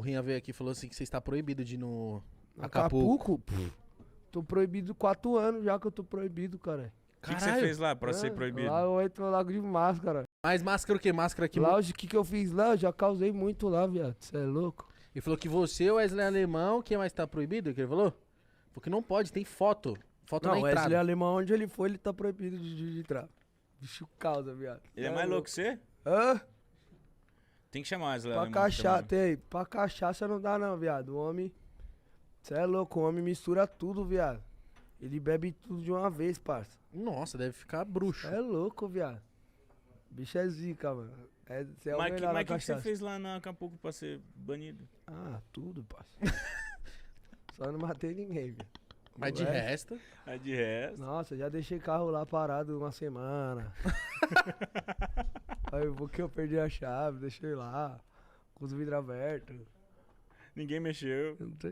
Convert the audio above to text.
O Rian veio aqui e falou assim que você está proibido de ir no Acapulco. Acapulco? Tô proibido 4 anos já que eu tô proibido, cara. O que você fez lá pra ser proibido? Lá eu entro no Lago de Máscara. Mas máscara o quê? Máscara aqui. Lá, o que eu fiz lá? Eu já causei muito lá, viado. Cê é louco? Ele falou que você, o Wesley Alemão, quem mais tá proibido? Que ele falou? Falou que não pode, tem foto. Foto Não, na o entrada. Wesley Alemão, onde ele foi, ele tá proibido de entrar. Bicho causa, viado. Ele é mais louco que você? Hã? Tem que chamar Wesley Pra Alemão cachaça, também. pra cachaça não dá não, viado. O homem, cê é louco, o homem mistura tudo, viado. Ele bebe tudo de uma vez, parça. Nossa, deve ficar bruxo. É louco, viado. Bicho é zica, mano. Cê é o Mas melhor na o que você cachaça. fez lá no Acapulco pra ser banido? Ah, tudo, parça. Só não matei ninguém, viado. Mas de Ué? resto... Aí de resto. Nossa, já deixei carro lá parado uma semana. Aí porque eu perdi a chave, deixei lá. Com os vidros abertos. Ninguém mexeu. Eu não tô